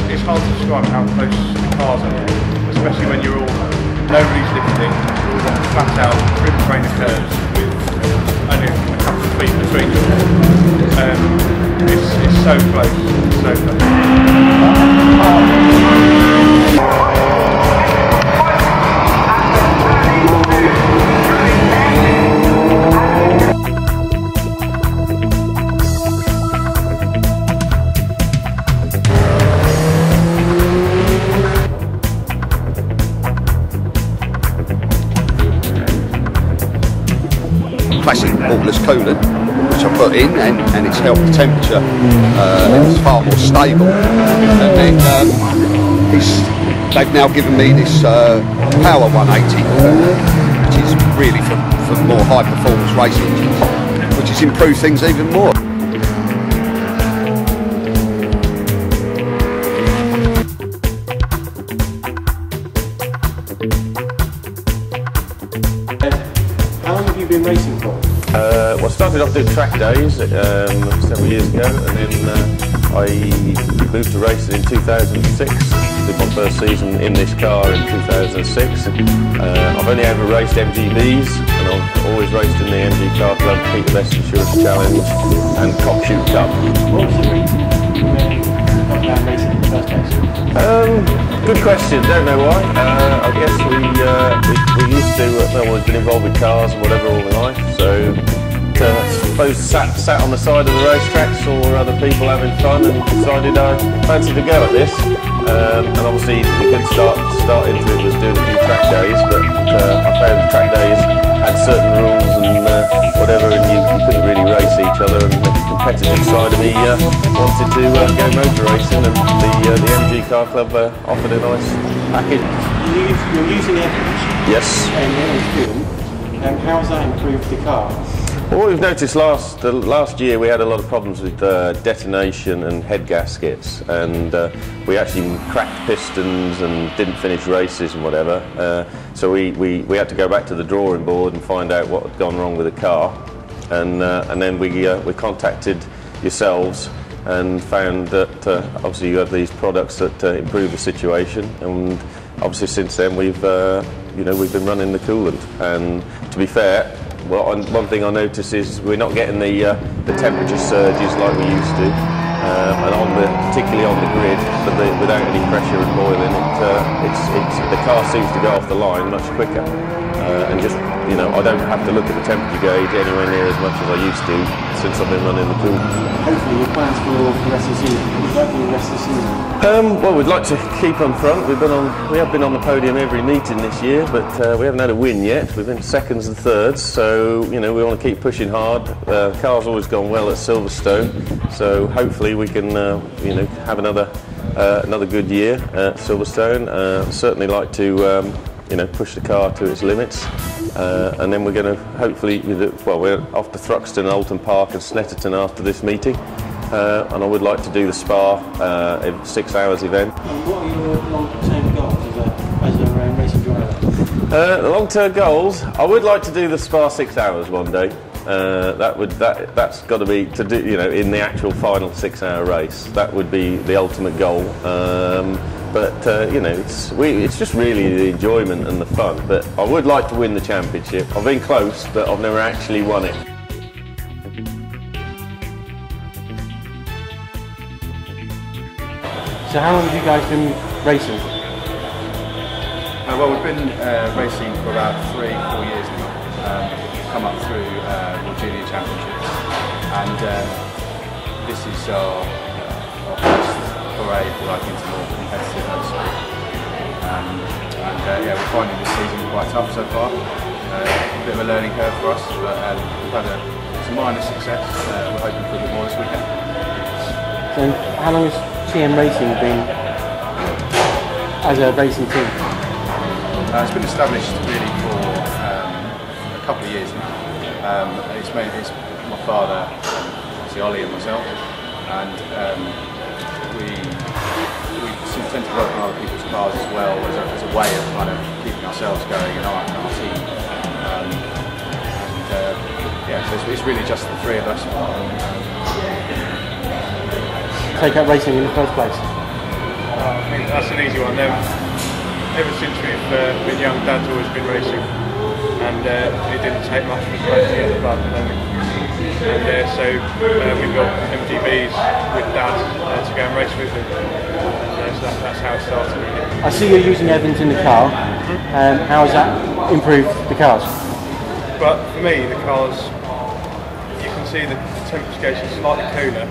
It's hard to describe how close the cars are, especially when you're all, nobody's lifting, you're all on flat out, trim trainer curves with only a couple of feet between them. It's so close, so classic waterless coolant, which I put in, and it's helped the temperature. It's far more stable. And then they've now given me this Power 180, which is really for more high performance race engines, which has improved things even more. How long have you been racing for? Well, I started off doing track days several years ago, and then I moved to racing in 2006. Did my first season in this car in 2006. I've only ever raced MGBs, and I've always raced in the MG Car Club, Peter Best Insurance Challenge, and Cockshoot Cup. What was the reason you got down racing in the first place? Good question, don't know why. I guess we used to, well, we've been involved with cars and whatever all my life, so I suppose sat on the side of the racetrack, saw other people having fun, and decided I fancied to go at this. And obviously the good start into it was doing a few track days, but I found the track days had certain rules and whatever, and you couldn't really race each other, and the competitive side of me wanted to go motor racing, and the MG Car Club offered a nice package. You're using Evans? Yes. And Evans coolant, and how has that improved the car? Well, we've noticed last year we had a lot of problems with detonation and head gaskets, and we actually cracked pistons and didn't finish races and whatever. So we had to go back to the drawing board and find out what had gone wrong with the car, and then we contacted yourselves and found that obviously you have these products that improve the situation, and obviously since then we've been running the coolant. And to be fair, well, one thing I notice is we're not getting the temperature surges like we used to, and particularly on the grid, but without any pressure and boiling, the car seems to go off the line much quicker, and just I don't have to look at the temperature gauge anywhere near as much as I used to since I've been running the coolant. Hopefully your plans for the rest of the season. Would you like the rest of the season? Well, we'd like to keep on front. We have been on the podium every meeting this year, but we haven't had a win yet. We've been seconds and thirds, so we want to keep pushing hard. The car's always gone well at Silverstone, so hopefully we can have another good year at Silverstone. Certainly like to push the car to its limits, and then we're going to hopefully, we're off to Thruxton, Alton Park and Snetterton after this meeting, and I would like to do the Spa 6 hours event. And what are your long-term goals as a racing driver? The long-term goals, I would like to do the Spa 6 hours one day. That's got to be to do in the actual final 6 hour race. That would be the ultimate goal. But it's just really the enjoyment and the fun. But I would like to win the championship. I've been close, but I've never actually won it. So how long have you guys been racing? Well, we've been racing for about 3-4 years now. Come up through World Junior Championships, and this is our first foray, like, tough so far. A bit of a learning curve for us, but we've had some minor success. We're hoping for a bit more this weekend. So how long has TM Racing been as a racing team? It's been established really for a couple of years now. It's my father, obviously Ollie and myself, and we tend to work on other people's cars as well as a way of kind of keeping ourselves going in our team. Yeah, so it's really just the three of us. Take up racing in the first place? I think that's an easy one. Ever since we've been young, Dad's always been racing, and it didn't take much for us to get the bug. And so we built MGBs with Dad to go and race with him. So that's how it started really. I see you're using Evans in the car. How has that improved the cars? But for me, the cars, you can see the temperature gauge is slightly cooler,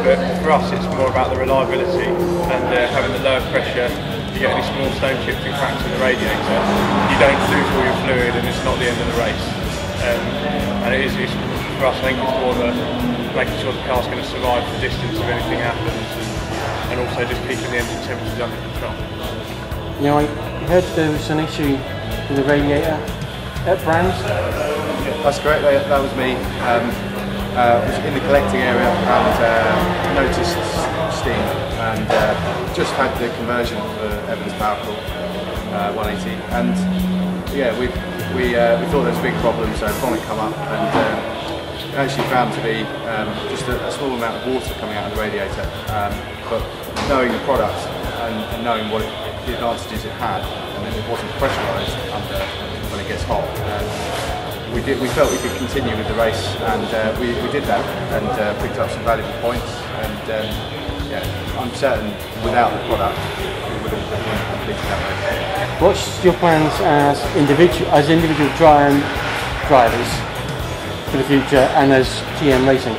but for us it's more about the reliability and having the lower pressure. You get any small stone chips and cracks in the radiator, you don't lose all your fluid and it's not the end of the race. And it's, for us, I think it's more making sure the car's going to survive the distance if anything happens, and also just keeping the engine temperatures under control. You know, I heard there was an issue with the radiator at Brands. That's correct, that was me. Was in the collecting area and noticed steam and just had the conversion for Evans Power Cool 180, and yeah, we thought there was a big problem, so from it come up, and it actually found to be just a small amount of water coming out of the radiator, but knowing the product and knowing what the advantages it had, and then it wasn't pressurised under when it gets hot. We felt we could continue with the race, and we did that, and picked up some valuable points, and yeah, I'm certain without the product we would have completed that race. What's your plans as individual drivers for the future, and as TM Racing?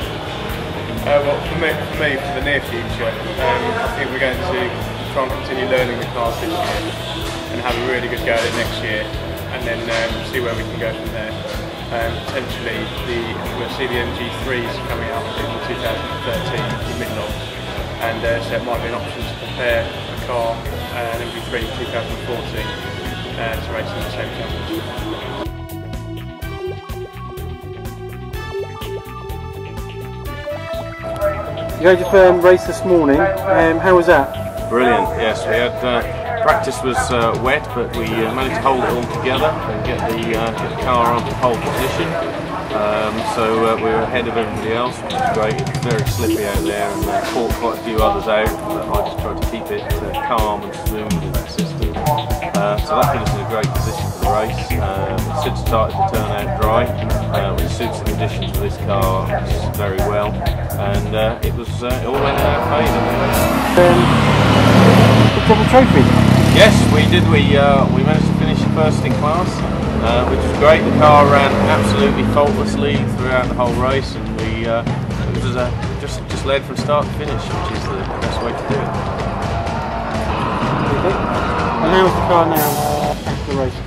Well, for me, for the near future, I think we're going to try and continue learning the cars this year and have a really good go at it next year, and then see where we can go from there. Potentially we'll see the MG3s coming out in 2013, the mid-long, and so it might be an option to prepare a car, an MG3 2014, to race in the same championship. You had your race this morning, how was that? Brilliant, yes, we had practice was wet, but we managed to hold it all together and get the car onto pole position. So we were ahead of everybody else, which was great. It was very slippy out there, and caught quite a few others out, but I just tried to keep it calm and smooth in that system. So that put us in a great position for the race. It should started to turn out dry, which suits the conditions for this car very well, and it all went out favour. Double trophy? Yes, we did. We managed to finish first in class, which was great. The car ran absolutely faultlessly throughout the whole race, and it was just led from start to finish, which is the best way to do it. And how is the car now after the race?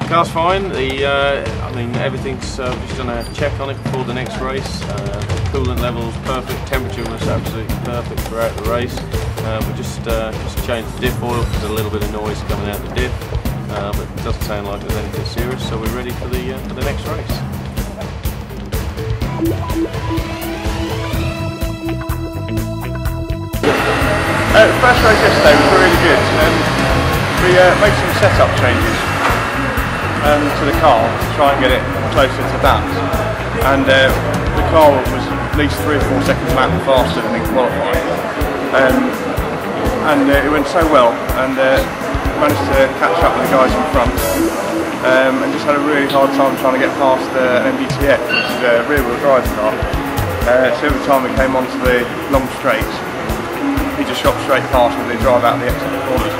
The car's fine. I mean, everything's just done a check on it before the next race. Coolant levels perfect, temperature was absolutely perfect throughout the race. We just changed the diff oil because there's a little bit of noise coming out the diff, but it doesn't sound like there's anything serious, so we're ready for the next race. The first race yesterday was really good. We made some setup changes to the car to try and get it closer to that, and the car was at least 3 or 4 seconds lap faster than in qualifying, and it went so well, and managed to catch up with the guys in front, and just had a really hard time trying to get past the MDTF, which is a rear wheel drive car. So every time we came onto the long straights, he just shot straight past with the drive out of the exit corners.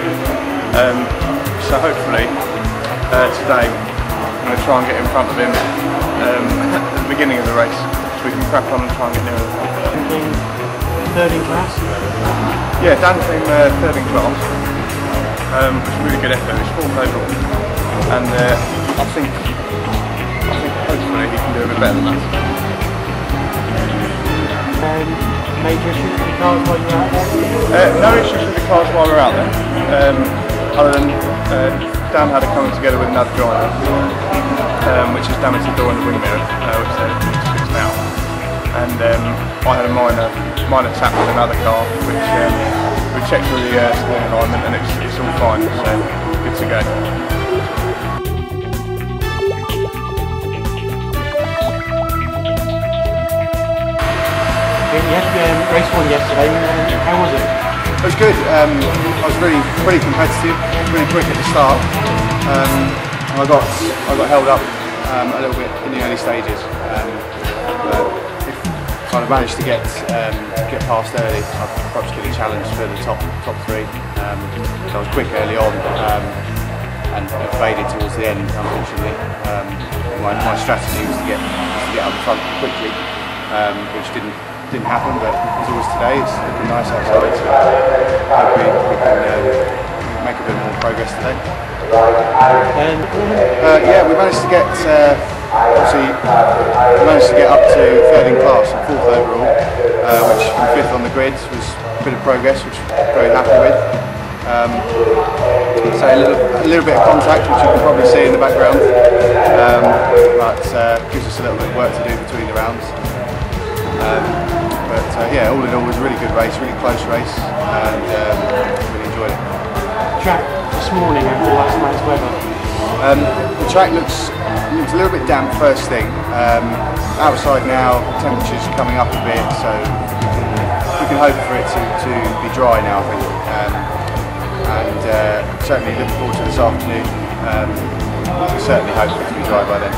So hopefully today I'm going to try and get in front of him at the beginning of the race, so we can crack on and try and get near the front. Third in class? Yeah, Dan came third in class, which was a really good effort. It was 4th overall, and I think hopefully he can do a bit better than that. Major issues with the cars while you're out there? No issues with the cars while we're out there, other than Dan had a coming together with another driver, which has damaged the door and the wing mirror, which they're fixed now. And I had a minor tap with another car, which we checked through the steering alignment, and it's all fine, so good to go. You had race one yesterday. How was it? It was good. I was really competitive, really quick at the start. I got held up a little bit in the early stages. If I'd managed to get past early, I'd perhaps get a challenge for the top three. So I was quick early on and faded towards the end, unfortunately. My strategy was to get up front quickly, which didn't happen, but as it was today, it's looking nice outside, so hopefully we can make a bit more progress today. Yeah, we managed to get up to third in class and fourth overall, which from fifth on the grid was a bit of progress, which I'm very happy with. So a little bit of contact, which you can probably see in the background, but gives us a little bit of work to do between the rounds. But yeah, all in all, it was a really good race, really close race, and really enjoyed it. Track this morning after last night's weather? The track looks a little bit damp first thing. Outside now, temperature's coming up a bit, so we can hope for it to be dry now, I think. And certainly looking forward to this afternoon. Certainly hope for it to be dry by then.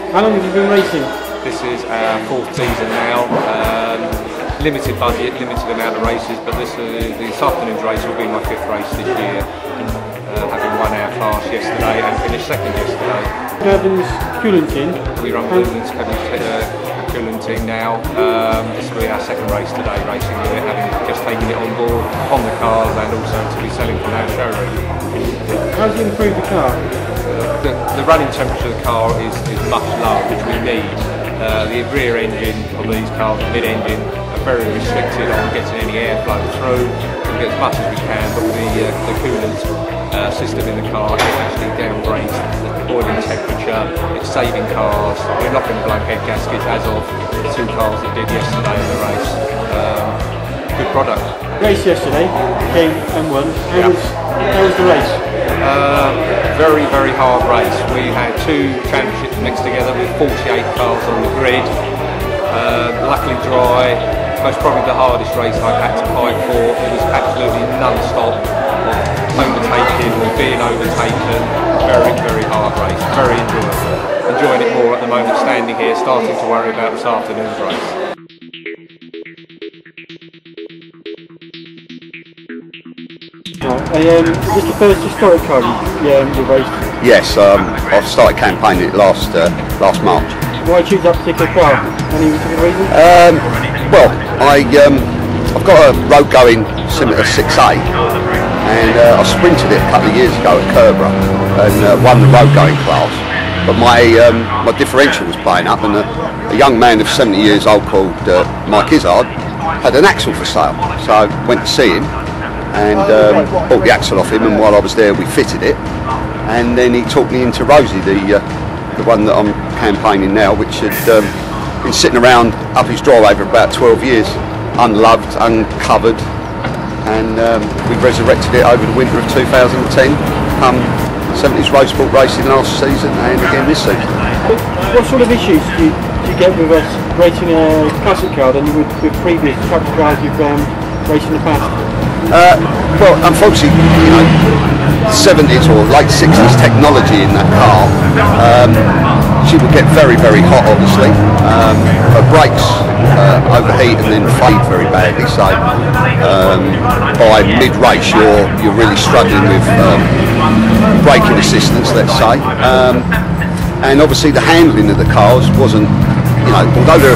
How long have you been racing? This is our fourth season now. Limited budget, limited amount of races, but this afternoon's race will be my fifth race this year. Having won our class yesterday and finished second yesterday. Evans Coolants. We run Coolants, Coolanting now. This will be our second race today, racing with it, having just taken it on board on the cars and also to be selling from our showroom. How's it improved the car? The running temperature of the car is much lower, which we need. The rear engine of these cars, the mid-engine, are very restricted on getting any airflow through. We get as much as we can, but the coolant system in the car, it actually downgrades the boiling temperature. It's saving cars. We're not going to blow head gaskets as of the two cars that did yesterday in the race. Good product. Race yesterday, came and won. How was the race? Very, very hard race. We had two championships mixed together with 48 cars on the grid. Luckily dry. Most probably the hardest race I've had to fight for. It was absolutely non-stop overtaking or being overtaken. Very, very hard race. Very enjoyable. Enjoying it more at the moment standing here, starting to worry about this afternoon's race. Is this the first historic car you raced? Yes, I started campaigning it last March. Why choose that particular car? Any particular reason? Well, I've got a road going similar to 6A, and I sprinted it a couple of years ago at Kerborough and won the road going class. But my differential was playing up, and a young man of 70 years old called Mike Izzard had an axle for sale, so I went to see him and bought the axle off him, and while I was there we fitted it, and then he talked me into Rosie, the one that I'm campaigning now, which had been sitting around up his driveway for about 12 years, unloved, uncovered, and we resurrected it over the winter of 2010, 70s Roadsport racing last season and again this season. What sort of issues do you get with us racing a classic car than you would with previous truck cars you've raced in the past? Well, unfortunately, 70s or late 60s technology in that car, she would get very, very hot, obviously. Her brakes overheat and then fade very badly, so by mid-race you're really struggling with braking assistance, let's say. And obviously the handling of the cars wasn't, although they're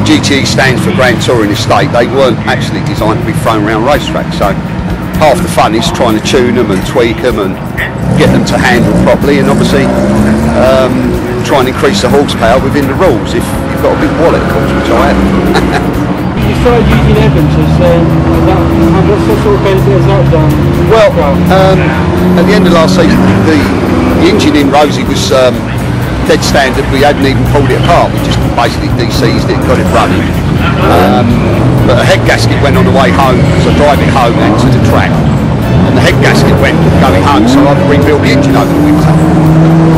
GTE stands for Grand Touring Estate. They weren't actually designed to be thrown around racetracks. So half the fun is trying to tune them and tweak them and get them to handle properly, and obviously try and increase the horsepower within the rules if you've got a big wallet, of course, which I have. You started using Evans as what sort of benefit has that done? Well, at the end of last season, the engine in Rosie was dead standard. We hadn't even pulled it apart. We just basically de-seized it, got it running. But a head gasket went on the way home, so I drive it home and to the track. And the head gasket went going home, so I rebuilt the engine over the winter.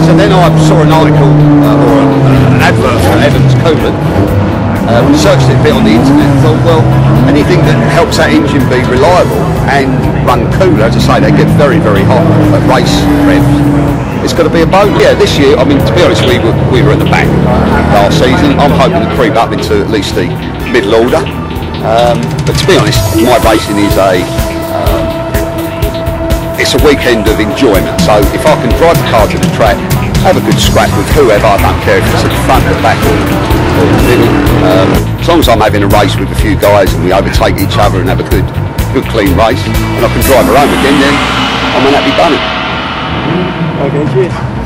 So then I saw an article or an advert for Evans Coolant. Searched it a bit on the internet and thought, well, anything that helps that engine be reliable and run cooler, as I say, they get very, very hot at race revs. It's got to be a bonus. Yeah, this year, I mean, to be honest, we were at the back last season. I'm hoping to creep up into at least the middle order. But to be honest, my racing is it's a weekend of enjoyment. So if I can drive the car to the track, have a good scrap with whoever, I don't care if it's at the front, the back or the middle. As long as I'm having a race with a few guys and we overtake each other and have a good clean race, and I can drive her home again, then I'm an happy bunny. Okay, cheers.